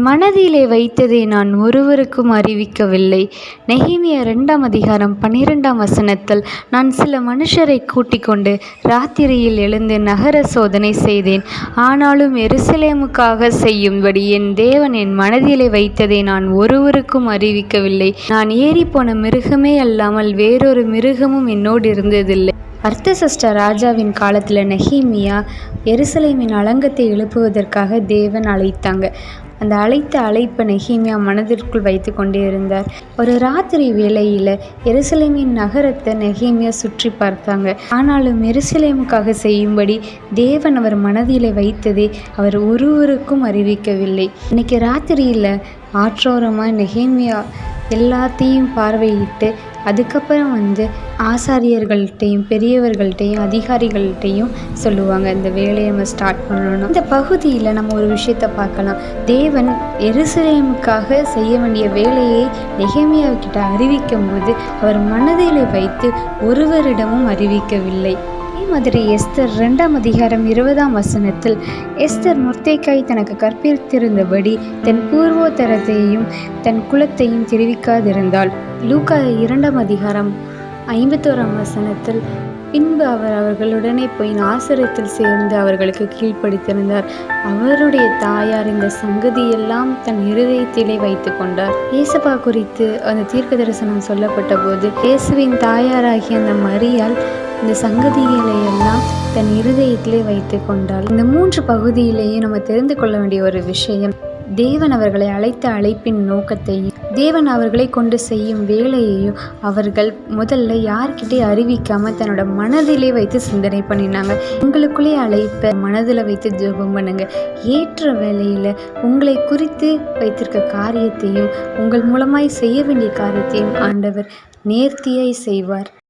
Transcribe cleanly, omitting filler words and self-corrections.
மனதிலே வைத்ததை நான் ஒருவருக்கும் அறிவிக்கவில்லை. நெகேமியா 2ஆம் அதிகாரம் 12ஆம் வசனத்தில், நான் சில மனுஷரை கூட்டிக் கொண்டு ராத்திரியில் எழுந்து நகர சோதனை செய்தேன். ஆனாலும் எருசலேமுக்காக செய்யும்படி என் தேவன் என் மனதிலே வைத்ததை நான் ஒருவருக்கும் அறிவிக்கவில்லை. நான் ஏறிப்போன மிருகமே அல்லாமல் வேறொரு மிருகமும் என்னோடு இருந்ததில்லை. அர்தசஷ்டா ராஜாவின் காலத்தில் நெகேமியா எருசலேமின் அலங்கத்தை எழுப்புவதற்காக தேவன் அழைத்தாங்க. அந்த அழைப்பை நெகேமியா மனதிற்குள் வைத்து கொண்டே இருந்தார். ஒரு ராத்திரி வேளையில் எருசலேமின் நகரத்தை நெகேமியா சுற்றி பார்த்தாங்க. ஆனாலும் எருசலேமுக்காக செய்யும்படி தேவன் அவர் மனதிலே வைத்ததை அவர் ஒருவருக்கும் அறிவிக்கவில்லை. இன்னைக்கு ராத்திரியில் ஆற்றோரமாக நெகேமியா எல்லாத்தையும் பார்வையிட்டு அதுக்கப்புறம் ஆசாரியர்கள்ட்டையும் பெரியவர்கள்ட்டையும் அதிகாரிகள்கிட்டையும் சொல்லுவாங்க, இந்த வேலையை நம்ம ஸ்டார்ட் பண்ணணும். இந்த பகுதியில் நம்ம ஒரு விஷயத்தை பார்க்கலாம். தேவன் எருசலேமுக்காக செய்ய வேண்டிய வேலையை நெகேமியாவுக்கிட்ட அறிவிக்கும் போது அவர் மனதிலே வைத்து ஒருவரிடமும் அறிவிக்கவில்லை. மாதிரி எஸ்தர் 2ஆம் அதிகாரம் 20ஆம் வசனத்தில், எஸ்தர் மொர்தெகாய் தனக்கு கற்பித்திருந்தபடி தன் பூர்வோத்தரத்தையும் தன் குலத்தையும் தெரிவிக்காதிருந்தாள். லூக்கா 2ஆம் அதிகாரம் 51ஆம் வசனத்தில், பின்பு அவர் அவர்களுடனே போய் நாசரேத்தில் சேர்ந்து அவர்களுக்கு கீழ்ப்படுத்தியிருந்தார். அவருடைய தாயார் இந்த சங்கதியெல்லாம் தன் இருதயத்திலே வைத்து கொண்டார். ஏசப்பா குறித்து அந்த தீர்க்க தரிசனம் சொல்லப்பட்ட போது இயேசுவின் தாயாராகிய அந்த மரியாள் இந்த சங்கதிகளை எல்லாம் தன் இருதயத்திலே வைத்து கொண்டாள். இந்த 3 பகுதியிலேயே நம்ம தெரிந்து கொள்ள வேண்டிய ஒரு விஷயம், தேவன் அவர்களை அழைத்த அழைப்பின் நோக்கத்தையும் தேவன் அவர்களை கொண்டு செய்யும் வேலையையும் அவர்கள் முதல்ல யார்கிட்டே அறிவிக்காம தன்னோட மனதிலே வைத்து சிந்தனை பண்ணினாங்க. உங்களுக்குள்ளே அழைப்ப மனதில் வைத்து ஜெபம் பண்ணுங்க. ஏற்ற வேலையில் உங்களை குறித்து வைத்திருக்க காரியத்தையும் உங்கள் மூலமாய் செய்ய வேண்டிய காரியத்தையும் ஆண்டவர் நேர்த்தியாய் செய்வார்.